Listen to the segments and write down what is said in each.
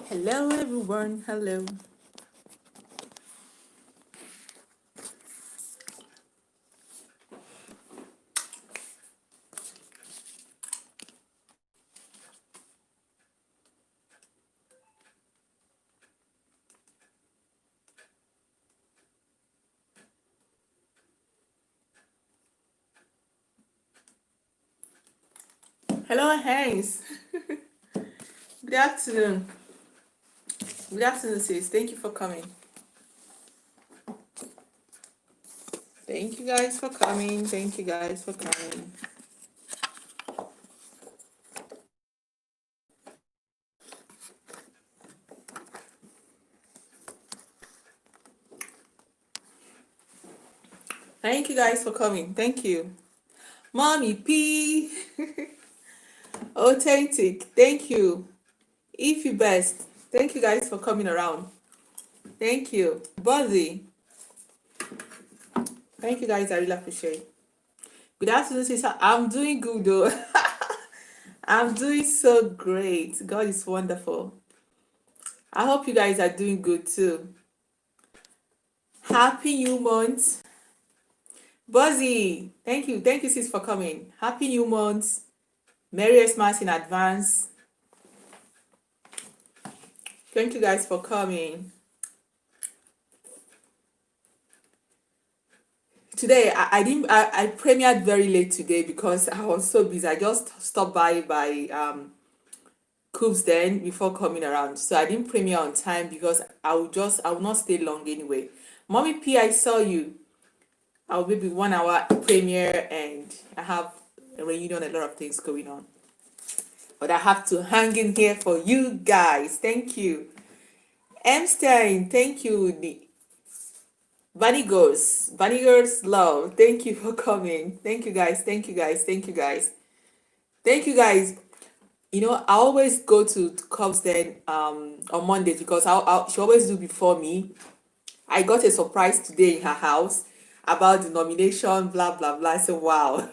Hello, everyone. Hello. Hello, Hans. Good afternoon. Good afternoon, sis. Thank you for coming. Thank you guys for coming. Thank you guys for coming. Thank you guys for coming. Thank you. Mommy P. Authentic. Thank you. If you best. Thank you guys for coming around. Thank you. Buzzy. Thank you guys. I really appreciate. Good afternoon, sister. I'm doing good though. I'm doing so great. God is wonderful. I hope you guys are doing good too. Happy new month. Buzzy, thank you, sis, for coming. Happy new month. Merry Christmas in advance. Thank you guys for coming. Today, I didn't, I premiered very late today because I was so busy. I just stopped by Coops then before coming around. So I didn't premiere on time because I will not stay long anyway. Mommy P, I saw you. I'll maybe 1 hour premiere and I have a reunion, a lot of things going on. But I have to hang in here for you guys. Thank you. M. Stein, thank you. Bunny Girls love. Thank you for coming. Thank you guys. Thank you guys. Thank you guys. Thank you guys. You know, I always go to Cubs then on Mondays because she always do before me. I got a surprise today in her house about the nomination, blah blah blah. I said, wow.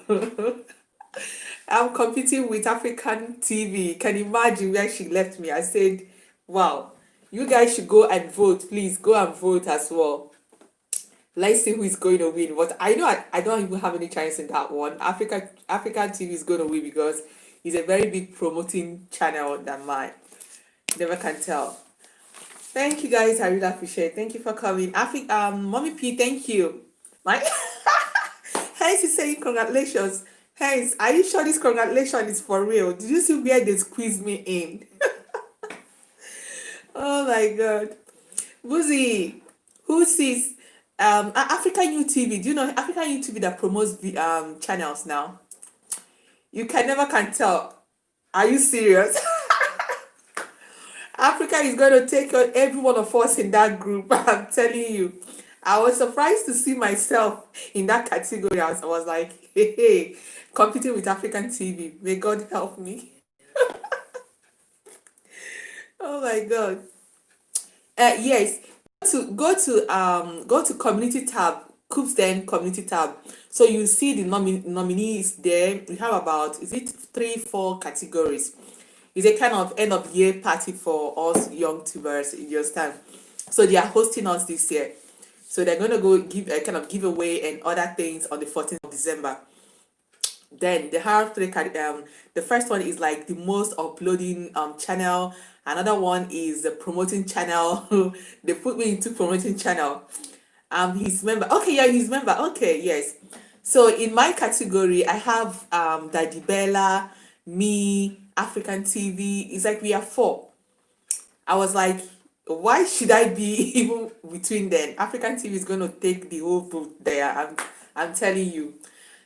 I'm competing with African TV. Can you imagine where she left me? I said, wow, you guys should go and vote. Please go and vote as well. Let's see who is going to win. But I know I don't even have any chance in that one. African TV is going to win because it's a very big promoting channel than mine. Never can tell. Thank you guys. I really appreciate it. Thank you for coming. Mommy P, thank you. My Hence is saying congratulations. Hence, are you sure this congratulations is for real? Did you see where they squeezed me in? Oh my god. Boozy, who sees African UTV? Do you know African UTV that promotes the channels now? You can never can tell. Are you serious? Africa is going to take on every one of us in that group. I'm telling you. I was surprised to see myself in that category. I was like, hey, competing with African TV. May God help me. Oh my God. Yes. Go to community tab. Coops then community tab. So you see the nominees there. We have about, is it 3-4 categories? It's a kind of end of year party for us young tubers in your stand. So they are hosting us this year. So they're gonna go give a kind of giveaway and other things on the 14th of December. Then they have the first one is like the most uploading channel. Another one is the promoting channel. They put me into promoting channel. He's member. Okay, yeah, he's member. Okay, yes. So in my category, I have Daddy Bella, me, African TV. It's like we are four. I was like, why should I be even between them? African TV is going to take the whole boat there. I'm telling you.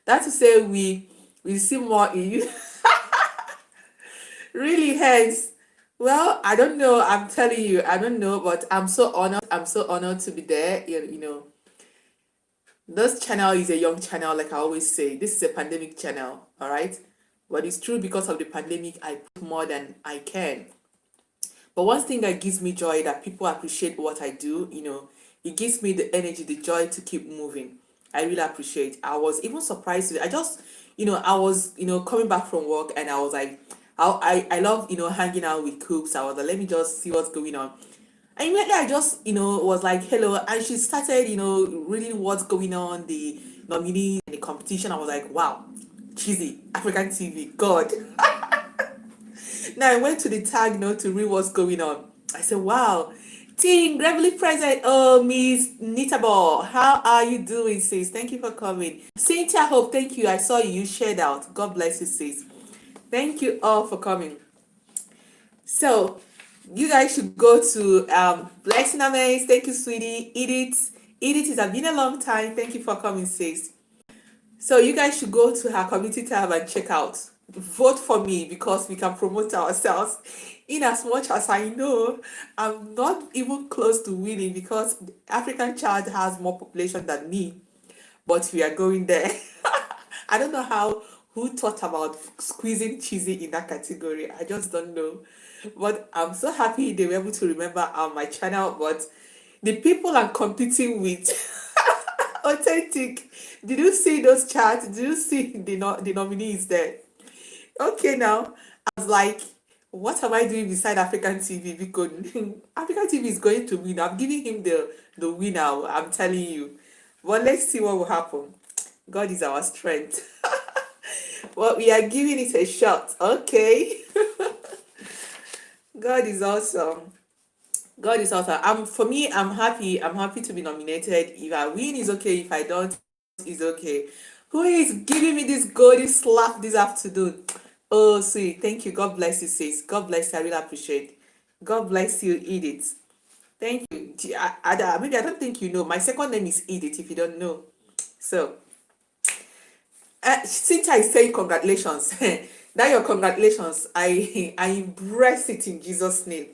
That to say we see more in you. Really, hence. Well, I don't know. I'm telling you, I don't know, but I'm so honored. I'm so honored to be there. You know, this channel is a young channel, like I always say. This is a pandemic channel, all right? But it's true because of the pandemic, I put more than I can. But one thing that gives me joy that people appreciate what I do, you know, it gives me the energy, the joy to keep moving. I really appreciate. I was even surprised. I just, you know, I was, you know, coming back from work and I was like, I love, hanging out with Coops. I was like, let me just see what's going on. And immediately I just, was like, hello. And she started, reading what's going on, the nominee and the competition. I was like, wow, cheesy, African TV, God. Now I went to the tag, to read what's going on. I said, wow. Team Gravely present. Oh, Miss Nitabo, how are you doing, sis? Thank you for coming. Cynthia Hope, thank you. I saw you. You shared out. God bless you, sis. Thank you all for coming. So, you guys should go to Blessing Amaze. Thank you, sweetie. Edith. Edith, it's been a long time. Thank you for coming, sis. So you guys should go to her community tab and check out. Vote for me because we can promote ourselves. In as much as I know, I'm not even close to winning because the African child has more population than me. But we are going there. I don't know who thought about squeezing cheesy in that category. I just don't know. But I'm so happy they were able to remember my channel. But the people I'm competing with, authentic. Did you see those charts? Did you see the nominees there? Okay, now I was like, what am I doing beside African TV? Because African TV is going to win. I'm giving him the winner. I'm telling you. But let's see what will happen. God is our strength. Well, we are giving it a shot. Okay. God is awesome. God is awesome. For me, I'm happy. I'm happy to be nominated. If I win, is okay. If I don't, is okay. Who is giving me this golden slap this afternoon? Oh, sweet. Thank you. God bless you, sis. God bless you. I really appreciate. God bless you, Edith. Thank you. Maybe I don't think you know. My second name is Edith, if you don't know. So, Cynthia is saying congratulations. Now your congratulations. I embrace it in Jesus' name.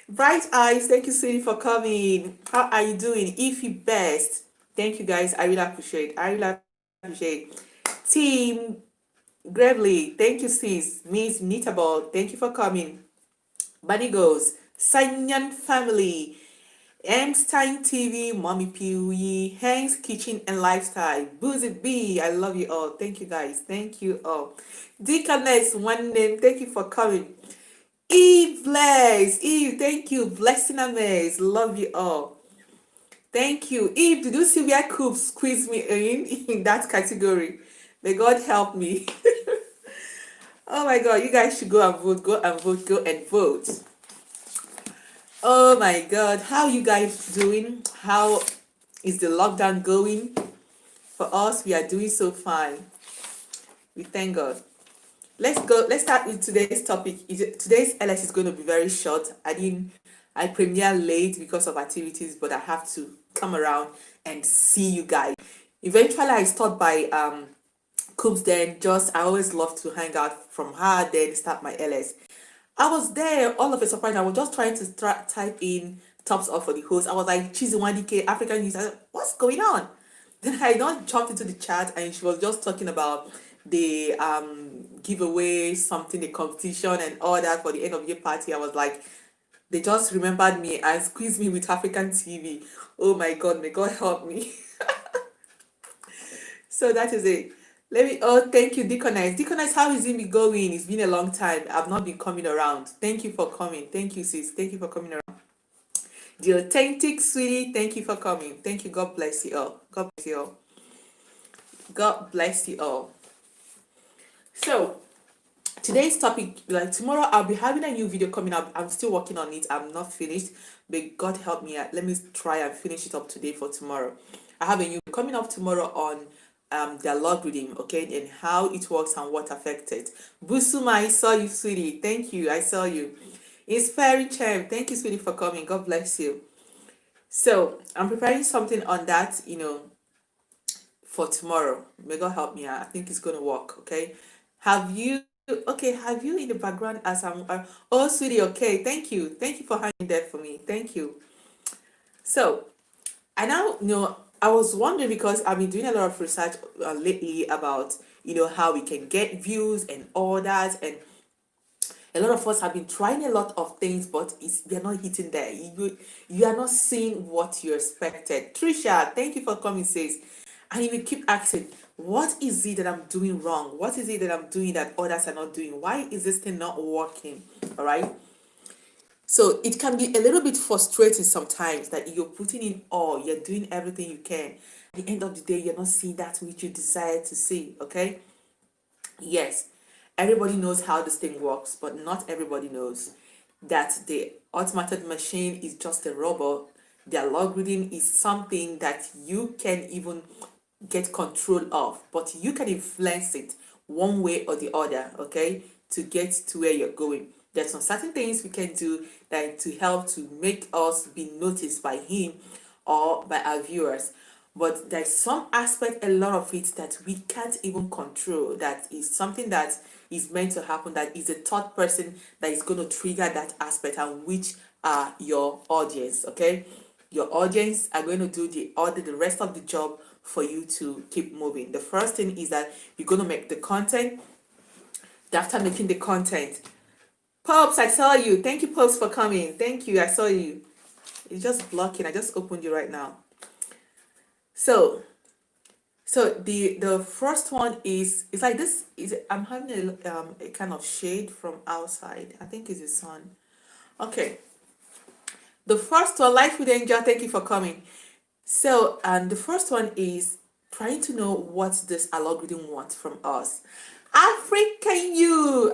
Bright Eyes, thank you, sweetie, for coming. How are you doing? If you best. Thank you, guys. I really appreciate. I really appreciate. Team Gravely, thank you, sis. Miss Nitable, thank you for coming. Bunny Goes, Sanyan Family, Amstein TV, Mommy Pee Hank's Kitchen and Lifestyle, Boozy B, I love you all. Thank you, guys. Thank you all. Deaconess, one name, thank you for coming. Eve Bless, Eve, thank you. Blessing Amaze, love you all. Thank you. Eve, did you see where Coop squeezed me in that category? May God help me. Oh my God, you guys should go and vote, go and vote, go and vote. Oh my God, how you guys doing? How is the lockdown going? For us, we are doing so fine. We thank God. Let's go. Let's start with today's topic. Today's LS is going to be very short. I premiere late because of activities, but I have to come around and see you guys. Eventually, I start by Coops. Then I always love to hang out from her. Then start my LS. I was there all of a surprise. I was just trying to type in tops up for the host. I was like, Cheesy 1DK African news. I said, what's going on? Then I not jumped into the chat and she was just talking about the giveaway, something, the competition and all that for the end of year party. I was like, they just remembered me and squeezed me with African TV. Oh my God, may God help me. So that is it. Thank you, Deaconess. Deaconess, how is it going? It's been a long time. I've not been coming around. Thank you for coming. Thank you, sis. Thank you for coming around. The authentic sweetie, thank you for coming. Thank you. God bless you all. God bless you all. God bless you all. So, today's topic, like tomorrow, I'll be having a new video coming up. I'm still working on it. I'm not finished, but God help me. Let me try and finish it up today for tomorrow. I have a new coming up tomorrow on the algorithm, okay, and how it works and what affected. Busuma, I saw you, sweetie. Thank you. I saw you. Inspiring Charm, thank you, sweetie, for coming. God bless you. So I'm preparing something on that, for tomorrow. May God help me. I think it's gonna work. Okay. Have you in the background as I'm oh sweetie, okay, thank you. Thank you for hanging there for me. Thank you. So I now I was wondering because I've been doing a lot of research lately about how we can get views and all that, and a lot of us have been trying a lot of things, but they're not hitting there. You are not seeing what you expected. Trisha, thank you for coming, sis. And you will keep asking, What is it that I'm doing wrong? What is it that I'm doing that others are not doing? Why is this thing not working? All right. So it can be a little bit frustrating sometimes that you're putting in all, you're doing everything you can. At the end of the day, you're not seeing that which you desire to see. Okay. Yes, everybody knows how this thing works, but not everybody knows that the automated machine is just a robot. The algorithm is something that you can even get control of, but you can influence it one way or the other, okay, to get to where you're going. There's some certain things we can do that to help to make us be noticed by him or by our viewers. But there's some aspect, a lot of it that we can't even control. That is something that is meant to happen. That is a third person that is going to trigger that aspect, and which are your audience. Okay, your audience are going to do the rest of the job for you to keep moving. The first thing is that you're going to make the content. After making the content, Pops, I saw you. Thank you, Pops, for coming. Thank you. I saw you. It's just blocking. I just opened you right now. So the first one is, it's like this is, I'm having a kind of shade from outside. I think it's the sun. Okay. The first one, Life with Angel, thank you for coming. So, and the first one is trying to know what this algorithm wants from us. African you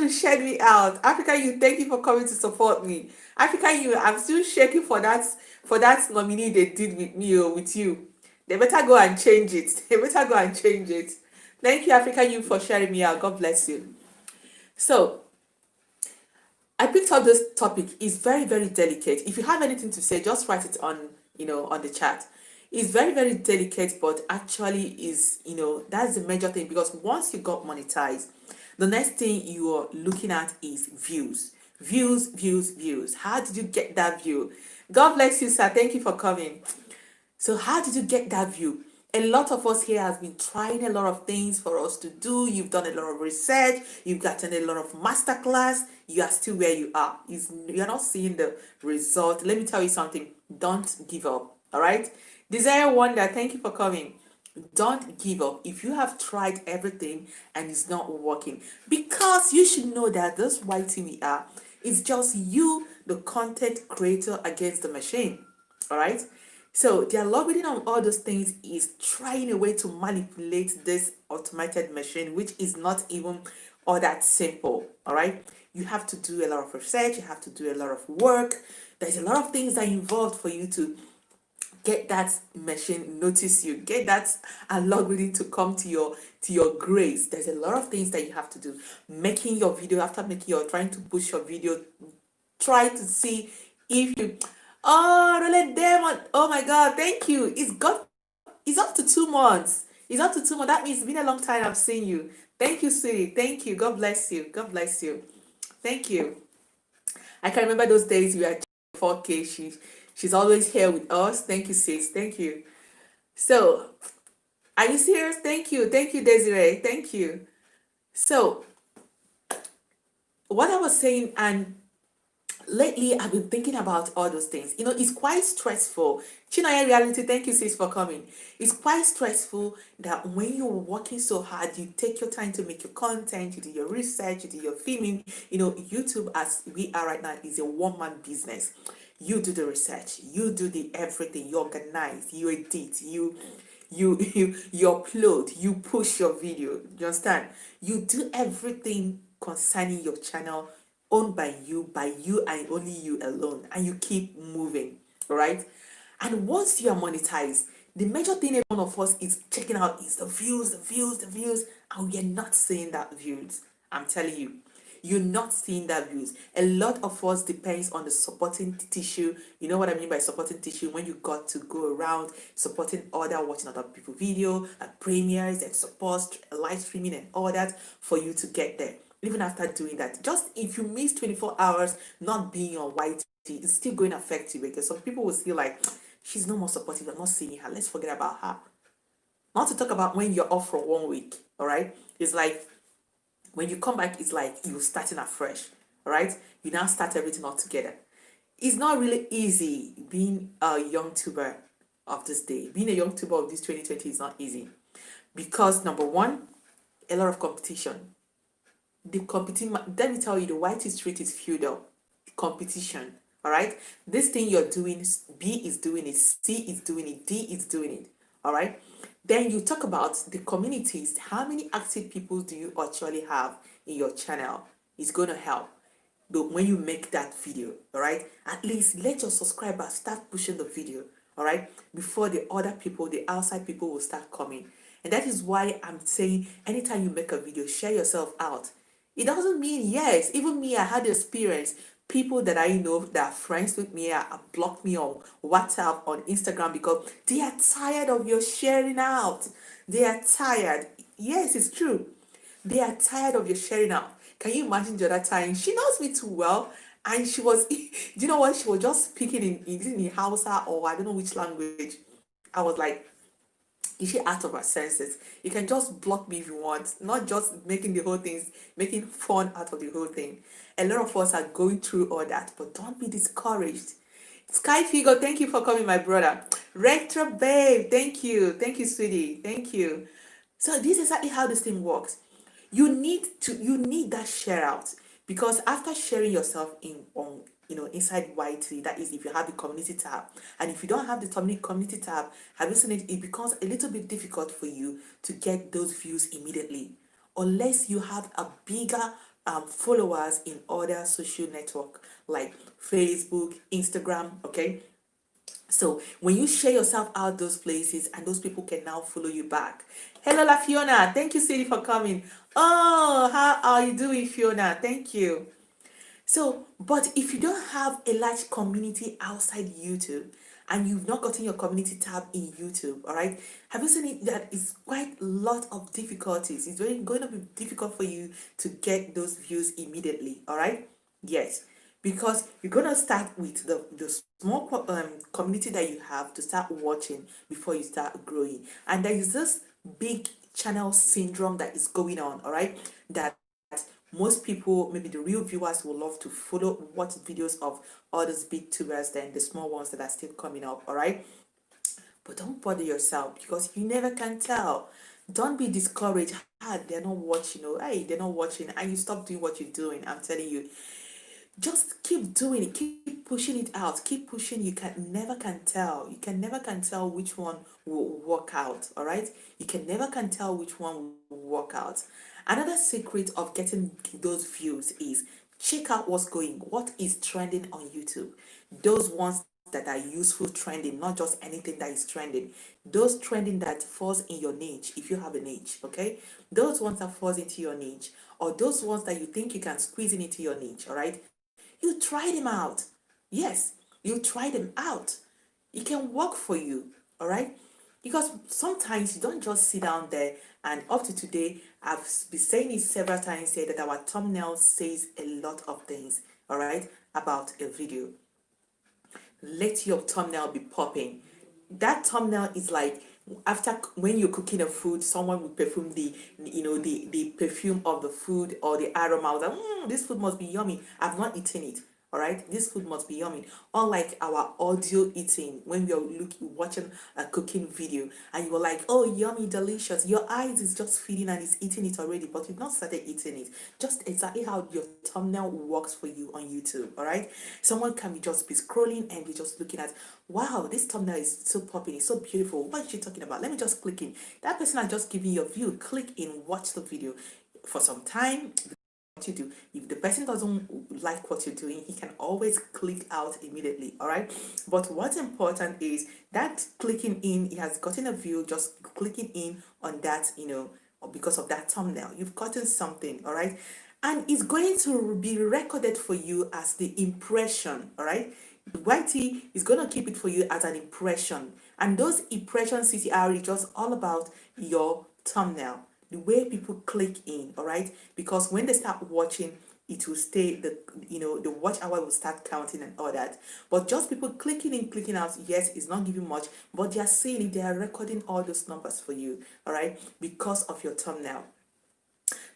shared me out. African you, thank you for coming to support me. African you, I'm still shaking for that nominee they did with me or with you. They better go and change it. They better go and change it. Thank you, African you, for sharing me out. God bless you. So I picked up this topic. It's very, very delicate. If you have anything to say, just write it on, on the chat. It's very, very delicate, but actually is, that's the major thing, because once you got monetized, the next thing you are looking at is views. Views, views, views. How did you get that view? God bless you, sir. Thank you for coming. So how did you get that view? A lot of us here has been trying a lot of things for us to do. You've done a lot of research. You've gotten a lot of masterclass. You are still where you are. You're not seeing the result. Let me tell you something. Don't give up. All right. Desire Wonder, thank you for coming. Don't give up if you have tried everything and it's not working, because you should know that this YT we are, it's just you, the content creator, against the machine. All right. So the algorithm on all those things is trying a way to manipulate this automated machine, which is not even all that simple. All right. You have to do a lot of research. You have to do a lot of work. There's a lot of things that are involved for you to get that machine notice you, get that algorithm to come to your grace. There's a lot of things that you have to do. Making your video, after making your trying to push your video, try to see if you Roland Demon, oh my god, thank you. It's up to 2 months. It's up to 2 months. That means it's been a long time I've seen you. Thank you, sweetie. Thank you. God bless you. God bless you. Thank you. I can remember those days we were 4K. She's always here with us. Thank you, sis. Thank you. So, are you serious? Thank you. Thank you, Desiree. Thank you. So, what I was saying, and lately I've been thinking about all those things. It's quite stressful. Chinaya Reality, thank you, sis, for coming. It's quite stressful that when you're working so hard, you take your time to make your content, you do your research, you do your filming. YouTube, as we are right now, is a one-man business. You do the research, you do the everything, you organize, you edit, you upload, you push your video. You understand? You do everything concerning your channel, owned by you and only you alone, and you keep moving. All right. And once you are monetized, the major thing every one of us is checking out is the views, the views, and we are not seeing that views. I'm telling you, you're not seeing that views. A lot of us depends on the supporting tissue. You know what I mean by supporting tissue? When you got to go around supporting other, watching other people video, premieres and support, live streaming and all that for you to get there. Even after doing that, just if you miss 24 hours not being on YT, it's still going to affect you, because some people will feel like she's no more supportive. I'm not seeing her. Let's forget about her. Not to talk about when you're off for 1 week. All right. It's like when you come back, it's like you're starting afresh. All right. You now start everything all together. It's not really easy being a young tuber of this day. Being a young tuber of this 2020 is not easy. because number one, a lot of competition. The competing, let me tell you, the white street is feudal competition. All right, this thing you're doing, B is doing it, C is doing it, D is doing it. All right, then you talk about the communities. How many active people do you actually have in your channel? Is going to help. But when you make that video, all right, at least let your subscribers start pushing the video, all right, before the other people, the outside people will start coming. And that is why I'm saying anytime you make a video, share yourself out. It doesn't mean, yes, even me, I had experience. People that I know that are friends with me are blocked me on WhatsApp, on Instagram, because they are tired of your sharing out. They are tired. Yes, it's true. They are tired of your sharing out. Can you imagine the other time? She knows me too well. And she was, do you know what? She was just speaking in Hausa, or I don't know which language. I was like, is she out of her senses? You can just block me if you want, not just making the whole thing, making fun out of the whole thing. A lot of us are going through all that, but don't be discouraged. Sky Figure, thank you for coming, my brother. Retro Babe, thank you. Thank you, sweetie. Thank you. So this is exactly how this thing works. You need that share out, because after sharing yourself in on inside YT, that is if you have the community tab, and if you don't have the community tab, have you seen it? It becomes a little bit difficult for you to get those views immediately, unless you have a bigger followers in other social network like Facebook, Instagram. Okay, so when you share yourself out those places, and those people can now follow you back. Hello, La Fiona. Thank you, Sadie, for coming. Oh, how are you doing, Fiona? Thank you. So, but if you don't have a large community outside YouTube, and you've not gotten your community tab in YouTube, all right, have you seen it that it's quite a lot of difficulties? It's very going to be difficult for you to get those views immediately, all right? Yes, because you're going to start with the small community that you have to start watching before you start growing. And there is this big channel syndrome that is going on, all right, that most people, maybe the real viewers, will love to follow watch videos of all those big tubers than the small ones that are still coming up, all right? But don't bother yourself, because you never can tell. Don't be discouraged. They're not watching, hey, they're not watching, and you stop doing what you're doing. I'm telling you, just keep doing it, keep pushing it out, keep pushing. You can never can tell which one will work out. All right, you can never can tell which one will work out. Another secret of getting those views is check out what is trending on YouTube. Those ones that are useful trending, not just anything that is trending. Those trending that falls in your niche, if you have a niche, okay? Those ones that falls into your niche, or those ones that you think you can squeeze into your niche, all right? You try them out. Yes, you try them out. It can work for you, all right? Because sometimes you don't just sit down there, and up to today, I've been saying it several times here that our thumbnail says a lot of things, all right, about a video. Let your thumbnail be popping. That thumbnail is like, after when you're cooking a food, someone will perfume the perfume of the food, or the aroma. Like, this food must be yummy. I've not eaten it. All right, this food must be yummy. Unlike our audio eating, when we are watching a cooking video, and you were like, oh, yummy, delicious. Your eyes is just feeding and is eating it already, but you've not started eating it. Just exactly how your thumbnail works for you on YouTube. All right, someone can be just be scrolling and be just looking at, wow, this thumbnail is so popping, it's so beautiful. What is she talking about? Let me just click in. That person has just given you a view. Click in, watch the video for some time. What you do, if the person doesn't like what you're doing, he can always click out immediately. All right, but what's important is that clicking in, he has gotten a view, just clicking in on that, because of that thumbnail, you've gotten something. All right, and it's going to be recorded for you as the impression. All right, YT is going to keep it for you as an impression, and those impression CTR is just all about your thumbnail, the way people click in. All right, because when they start watching, it will stay, the watch hour will start counting and all that. But just people clicking in, clicking out, yes, it's not giving much, but they are seeing it, they are recording all those numbers for you. All right, because of your thumbnail.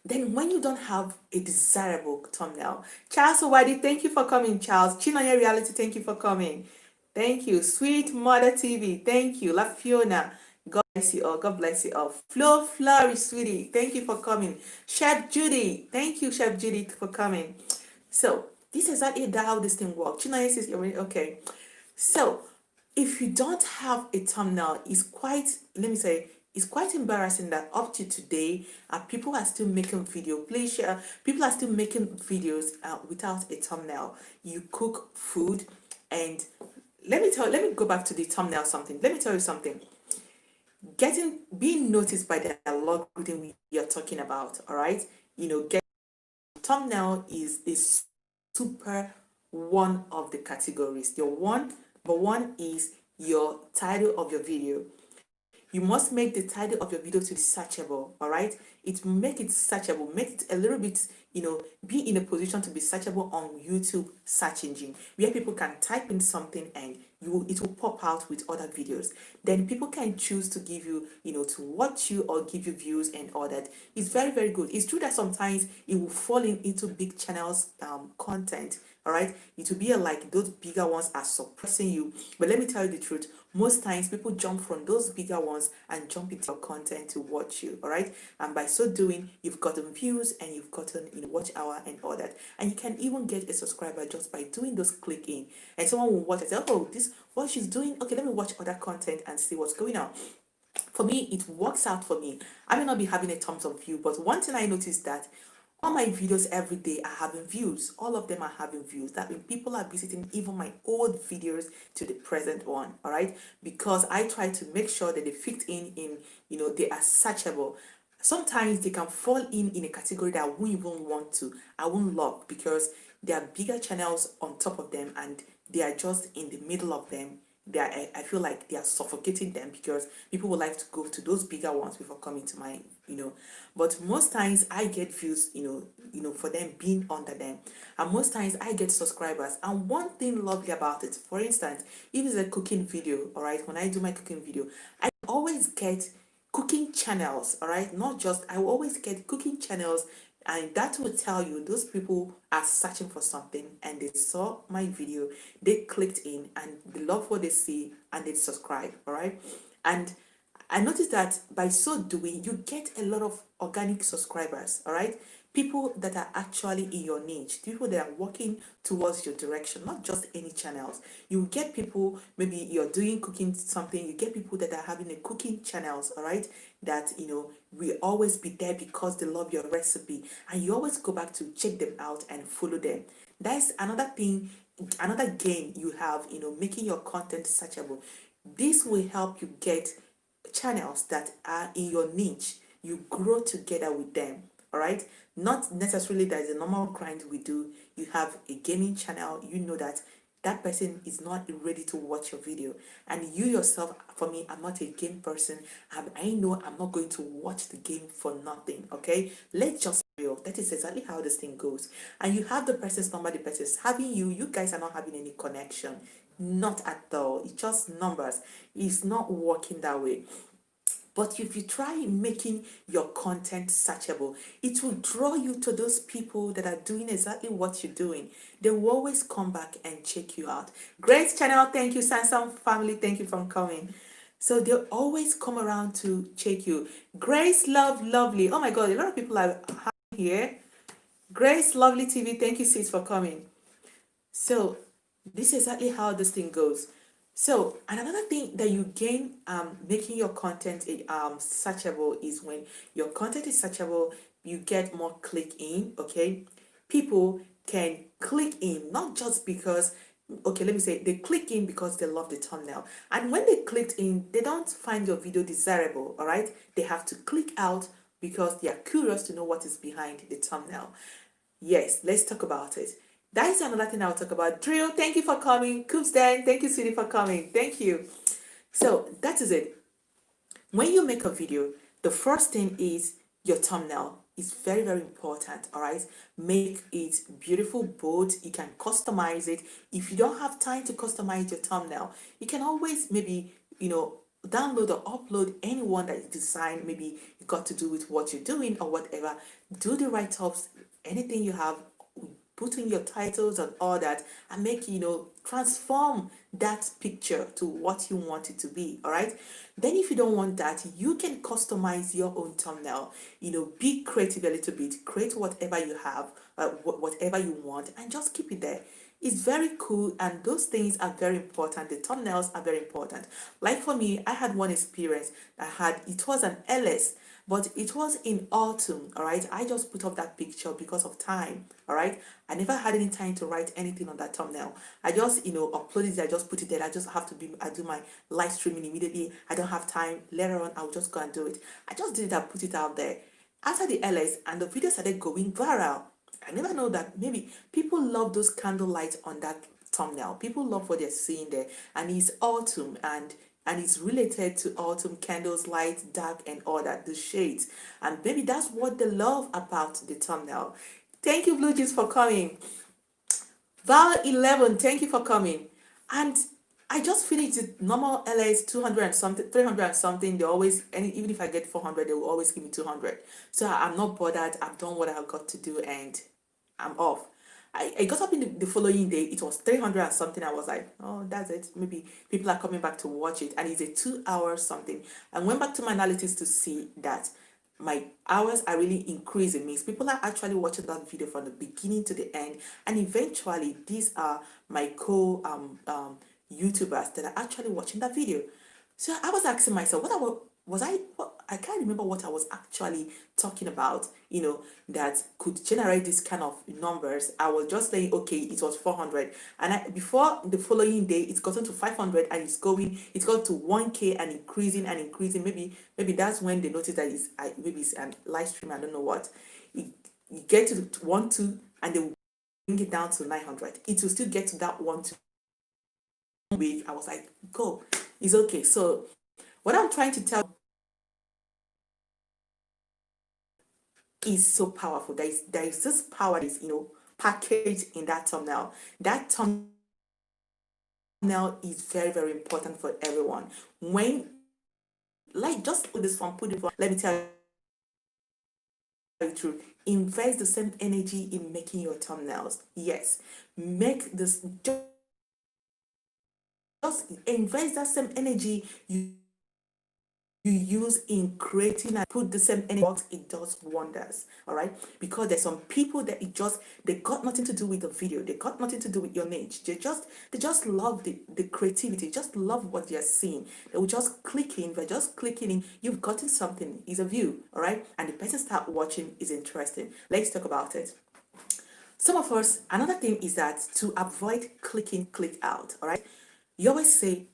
Then when you don't have a desirable thumbnail, Charles Owadi, thank you for coming. Charles Chinaya Reality, thank you for coming. Thank you. Sweet Mother TV, thank you. La Fiona, God bless you all. God bless you all. Flo Flourish, sweetie. Thank you for coming. Chef Judy. Thank you, Chef Judy, for coming. So this is exactly how this thing works. China is already okay. So if you don't have a thumbnail, it's quite, let me say, it's quite embarrassing that up to today, people are still making video. Please share. People are still making videos without a thumbnail. You cook food, and let me go back to the thumbnail something. Let me tell you something. Being noticed by the algorithm you're talking about, all right? Get thumbnail is super one of the categories. But one is your title of your video. You must make the title of your video to be searchable, all right? Make it searchable, make it a little bit, be in a position to be searchable on YouTube search engine, where people can type in something and it will pop out with other videos. Then people can choose to give you, to watch you or give you views and all that. It's very, very good. It's true that sometimes it will fall into big channels content, all right? It will be like those bigger ones are suppressing you. But let me tell you the truth, most times people jump from those bigger ones and jump into your content to watch you, all right? And by so doing, you've gotten views and you've gotten watch hour and all that. And you can even get a subscriber just by doing those click in. And someone will watch and say, oh, this what she's doing, okay, let me watch other content and see what's going on. For me, it works out for me. I may not be having a tons of view, but one thing I noticed that all my videos every day are having views. All of them are having views. That means people are visiting even my old videos to the present one, all right? Because I try to make sure that they fit in, they are searchable. Sometimes they can fall in a category that I won't even want to. I won't love because there are bigger channels on top of them and they are just in the middle of them. I feel like they are suffocating them because people would like to go to those bigger ones before coming to mine. But most times I get views, for them being under them. And most times I get subscribers. And one thing lovely about it, for instance, if it's a cooking video, all right, when I do my cooking video, I always get cooking channels, all right, not just, I will always get cooking channels, and that will tell you those people are searching for something and they saw my video, they clicked in and they love what they see and they subscribe, all right? And I noticed that by so doing, you get a lot of organic subscribers, all right? People that are actually in your niche, people that are working towards your direction, not just any channels. You get people, maybe you're doing cooking something, you get people that are having a cooking channels, all right? That, will always be there because they love your recipe. And you always go back to check them out and follow them. That's another thing, another gain you have, making your content searchable. This will help you get channels that are in your niche. You grow together with them, all right? Not necessarily that is a normal grind we do. You have a gaming channel, you know that person is not ready to watch your video, and you yourself, for me, I'm not a game person. I know I'm not going to watch the game for nothing. Okay, let's just be real. That is exactly how this thing goes. And you have the person's number, the person's having you guys are not having any connection, not at all. It's just numbers. It's not working that way. But if you try making your content searchable, it will draw you to those people that are doing exactly what you're doing. They will always come back and check you out. Great channel, thank you, Samsung family, thank you for coming. So they'll always come around to check you. Grace Love Lovely. Oh my God, a lot of people are here. Grace Lovely TV, thank you, sis, for coming. So this is exactly how this thing goes. So another thing that you gain making your content searchable is when your content is searchable, you get more click in, okay? People can click in not just because, okay, let me say they click in because they love the thumbnail. And when they clicked in, they don't find your video desirable, all right? They have to click out because they are curious to know what is behind the thumbnail. Yes, let's talk about it. That is another thing I'll talk about. Drill, thank you for coming. Coops Dan, thank you, sweetie, for coming. Thank you. So that is it. When you make a video, the first thing is your thumbnail. It's very, very important, all right? Make it beautiful, bold. You can customize it. If you don't have time to customize your thumbnail, you can always maybe, download or upload anyone that is designed, maybe got to do with what you're doing or whatever. Do the write-ups, anything you have, put in your titles and all that, and make, transform that picture to what you want it to be. All right. Then if you don't want that, you can customize your own thumbnail. Be creative a little bit, create whatever you have, whatever you want, and just keep it there. It's very cool, and those things are very important. The thumbnails are very important. Like for me, I had one experience. It was an LS, but it was in autumn. All right, I just put up that picture because of time. All right, I never had any time to write anything on that thumbnail. I just uploaded it. I just put it there. I do my live streaming immediately. I don't have time. Later on, I'll just go and do it. I just did it. I put it out there after the LS, and the video started going viral. I never know that maybe people love those candlelight on that thumbnail. People love what they're seeing there, and it's autumn, and it's related to autumn, candles, light, dark, and all that, the shades, and maybe that's what they love about the thumbnail. Thank you, Blue Jeans, for coming. Val 11, thank you for coming. And I just finished the normal LA's 200 and something, 300 and something. They always, even if I get 400, they will always give me 200. So I'm not bothered. I've done what I've got to do, and I'm off. I got up in the following day, it was 300 and something. I was like, oh, that's it. Maybe people are coming back to watch it. And it's a 2 hour something. I went back to my analytics to see that my hours are really increasing. Means people are actually watching that video from the beginning to the end. And eventually, these are my YouTubers that are actually watching that video. So I was asking myself, I can't remember what I was actually talking about, that could generate this kind of numbers. I was just saying, okay, it was 400. And before the following day, it's gotten to 500, and it's got to 1K and increasing and increasing. Maybe that's when they notice that maybe it's a live stream, I don't know what. You get to 1, 2, and they will bring it down to 900. It will still get to that 1, 2 week. I was like, go, it's okay. So what I'm trying to tell is so powerful. There is this power that is packaged in that thumbnail. That thumbnail is very, very important for everyone. When, like, just put this one, let me tell you true. Invest the same energy in making your thumbnails. Yes, make this, just invest that same energy you use in creating and put the same energy works, it does wonders. All right, because there's some people that they got nothing to do with the video, they got nothing to do with your niche, they just love the creativity, just love what they're seeing. They will just click in, by just clicking in, you've gotten something, is a view. All right, and the person start watching, is interesting. Let's talk about it. Some of us, another thing is that to avoid clicking click out. All right, you always say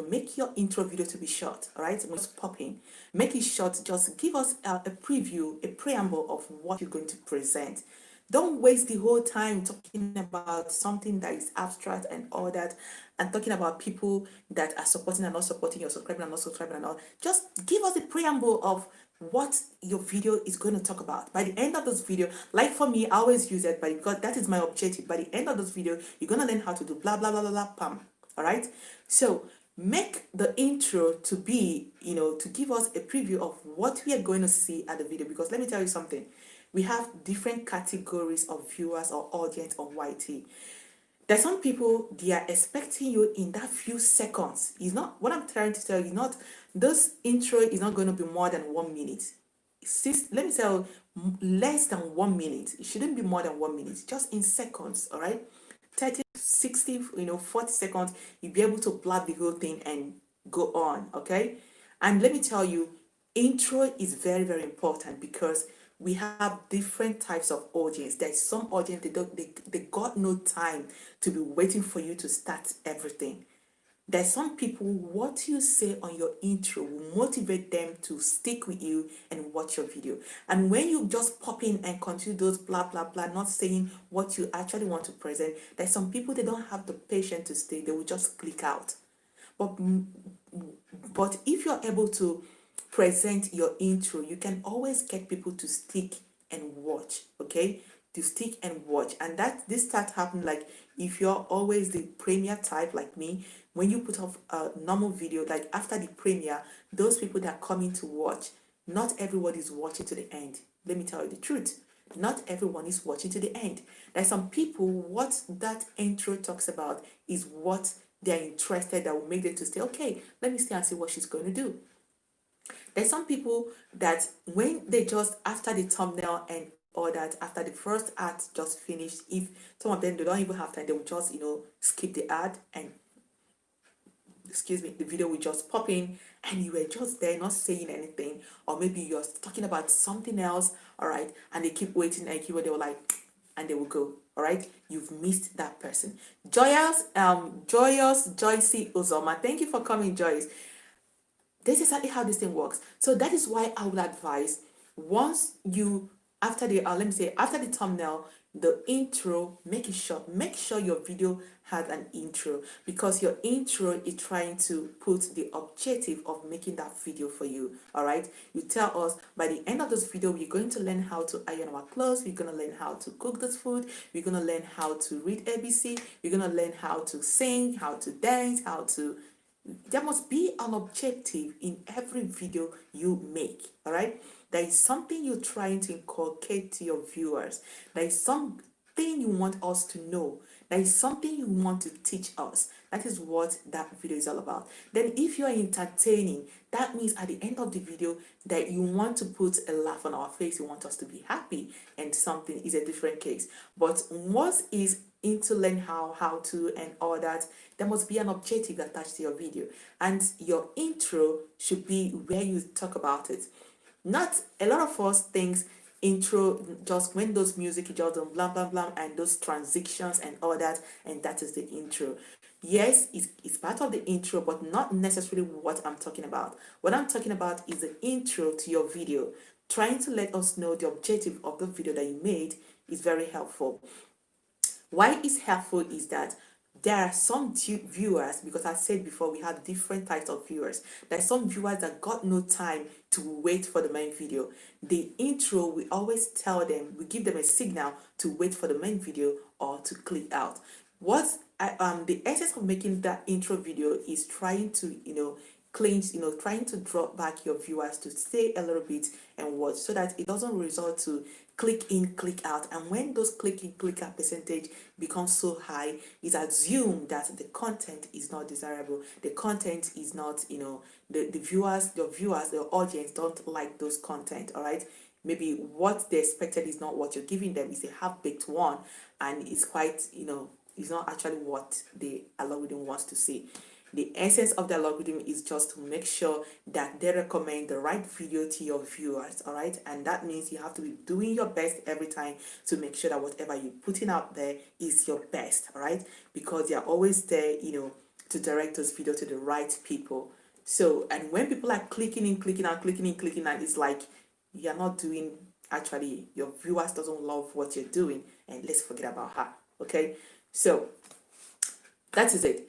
make your intro video to be short. All right, just pop in, make it short, just give us a preview, a preamble of what you're going to present. Don't waste the whole time talking about something that is abstract and all that, and talking about people that are supporting and not supporting, you're subscribing and not subscribing and all. Just give us a preamble of what your video is going to talk about. By the end of this video, like for me, I always use it, but because that is my objective. By the end of this video, you're going to learn how to do blah, blah, blah, blah, blah, pam. All right. So make the intro to be, to give us a preview of what we are going to see at the video. Because let me tell you something, we have different categories of viewers or audience on YT. There's some people, they are expecting you in that few seconds. It's not, what I'm trying to tell you, not, this intro is not going to be more than 1 minute. Let me tell you, less than 1 minute. It shouldn't be more than 1 minute, just in seconds. All right, 30, 60, 40 seconds, you'll be able to blab the whole thing and go on. Okay, and let me tell you, intro is very, very important, because we have different types of audience. There's some audience, they got no time to be waiting for you to start everything. There's some people, what you say on your intro will motivate them to stick with you and watch your video. And when you just pop in and continue those blah, blah, blah, not saying what you actually want to present, there's some people, they don't have the patience to stay. They will just click out. But if you're able to present your intro, you can always get people to stick and watch. Okay, to stick and watch. And this start happening, like, if you're always the premiere type like me, when you put off a normal video, like after the premiere, those people that are coming to watch, not everybody is watching to the end. Let me tell you the truth. Not everyone is watching to the end. There's some people, what that intro talks about is what they're interested, that will make them to say, okay, let me stay and see what she's going to do. There's some people that when they just, after the thumbnail and all that, after the first ad just finished, if some of them they don't even have time, they will just, skip the ad, and excuse me, the video will just pop in, and you were just there not saying anything, or maybe you're talking about something else, all right, and they keep waiting, and they were like, and they will go, all right. You've missed that person. Joyous Joycey Ozoma, thank you for coming, Joyce. This is exactly how this thing works. So that is why I would advise, once you, after the let me say, after the thumbnail, the intro, make it short. Make sure your video has an intro, because your intro is trying to put the objective of making that video for you. All right, you tell us by the end of this video we're going to learn how to iron our clothes, we're going to learn how to cook this food, we're going to learn how to read ABC, we're going to learn how to sing, how to dance, how to, there must be an objective in every video you make. All right, there is something you're trying to inculcate to your viewers. There is something you want us to know. There is something you want to teach us. That is what that video is all about. Then if you are entertaining, that means at the end of the video that you want to put a laugh on our face, you want us to be happy, and something is a different case. But what is into learn how to and all that, there must be an objective attached to your video, and your intro should be where you talk about it. Not a lot of us thinks intro just when those music just blah blah blah and those transitions and all that, and that is the intro. Yes, it's part of the intro, but not necessarily what I'm talking about. What I'm talking about is the intro to your video, trying to let us know the objective of the video that you made is very helpful. Why it's helpful is that there are some viewers, because I said before we have different types of viewers. There are some viewers that got no time to wait for the main video. The intro, we always tell them, we give them a signal to wait for the main video or to click out. What the essence of making that intro video is trying to clinch, trying to draw back your viewers to stay a little bit and watch, so that it doesn't result to click in, click out. And when those click in, click out percentage becomes so high, it's assumed that the content is not desirable. The content is not, the viewers, the audience don't like those content, all right? Maybe what they expected is not what you're giving them, is a half-baked one, and it's quite, it's not actually what the algorithm wants to see. The essence of the algorithm is just to make sure that they recommend the right video to your viewers, all right? And that means you have to be doing your best every time to make sure that whatever you're putting out there is your best, all right? Because they're always there, to direct those videos to the right people. So, and when people are clicking in, clicking out, clicking in, clicking out, it's like you're not doing, actually, your viewers doesn't love what you're doing, and let's forget about her, okay? So, that is it.